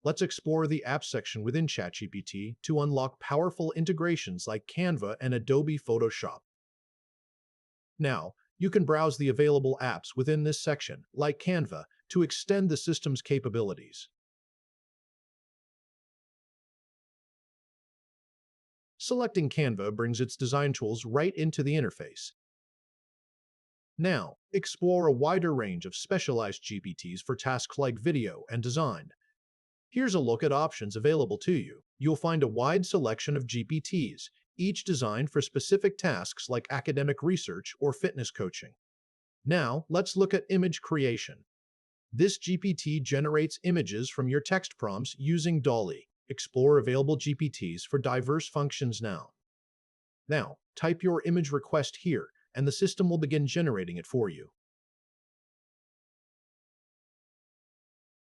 Let's explore the Apps section within ChatGPT to unlock powerful integrations like Canva and Adobe Photoshop. Now, you can browse the available apps within this section, like Canva, to extend the system's capabilities. Selecting Canva brings its design tools right into the interface. Now, explore a wider range of specialized GPTs for tasks like video and design. Here's a look at options available to you. You'll find a wide selection of GPTs, each designed for specific tasks like academic research or fitness coaching. Now, let's look at image creation. This GPT generates images from your text prompts using DALL-E. Explore available GPTs for diverse functions now. Now, type your image request here, and the system will begin generating it for you.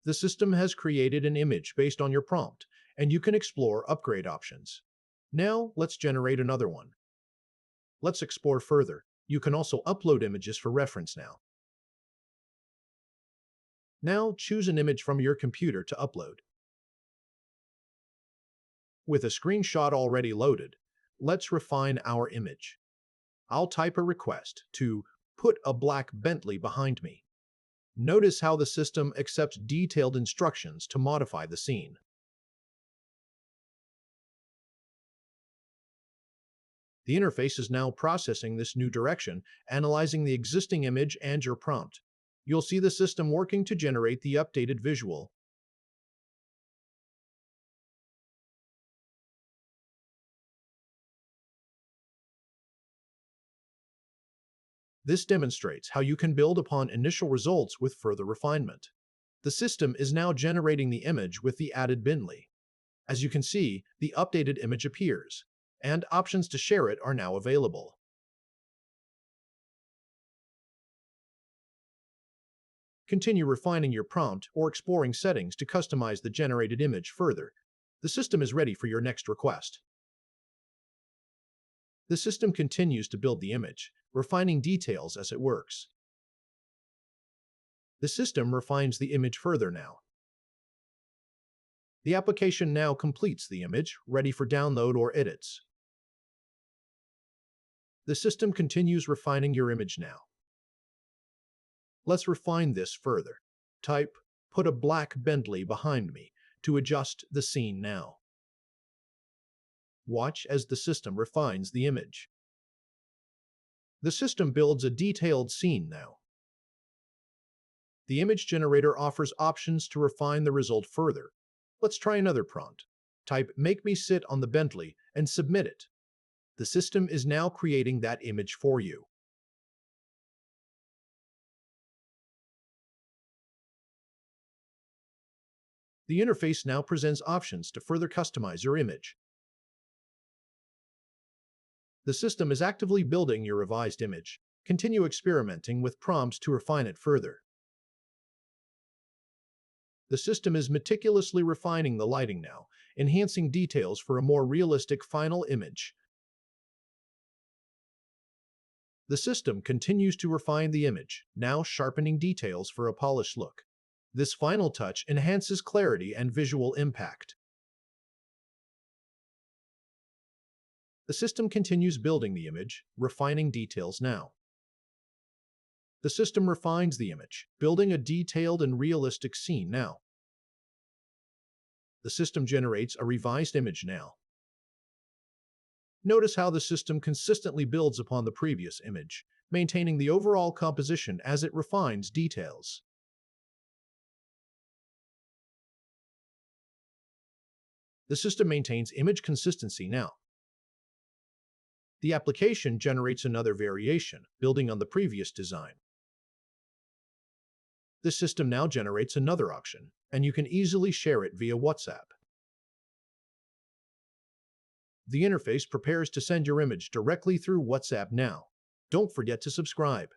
The system has created an image based on your prompt, and you can explore upgrade options. Now, let's generate another one. Let's explore further. You can also upload images for reference now. Now, choose an image from your computer to upload. With a screenshot already loaded, let's refine our image. I'll type a request to put a black Bentley behind me. Notice how the system accepts detailed instructions to modify the scene. The interface is now processing this new direction, analyzing the existing image and your prompt. You'll see the system working to generate the updated visual. This demonstrates how you can build upon initial results with further refinement. The system is now generating the image with the added Bentley. As you can see, the updated image appears, and options to share it are now available. Continue refining your prompt or exploring settings to customize the generated image further. The system is ready for your next request. The system continues to build the image, refining details as it works. The system refines the image further now. The application now completes the image, ready for download or edits. The system continues refining your image now. Let's refine this further. Type, put a black Bentley behind me to adjust the scene now. Watch as the system refines the image. The system builds a detailed scene now. The image generator offers options to refine the result further. Let's try another prompt. Type, make me sit on the Bentley, and submit it. The system is now creating that image for you. The interface now presents options to further customize your image. The system is actively building your revised image. Continue experimenting with prompts to refine it further. The system is meticulously refining the lighting now, enhancing details for a more realistic final image. The system continues to refine the image, now sharpening details for a polished look. This final touch enhances clarity and visual impact. The system continues building the image, refining details now. The system refines the image, building a detailed and realistic scene now. The system generates a revised image now. Notice how the system consistently builds upon the previous image, maintaining the overall composition as it refines details. The system maintains image consistency now. The application generates another variation, building on the previous design. The system now generates another option, and you can easily share it via WhatsApp. The interface prepares to send your image directly through WhatsApp now. Don't forget to subscribe.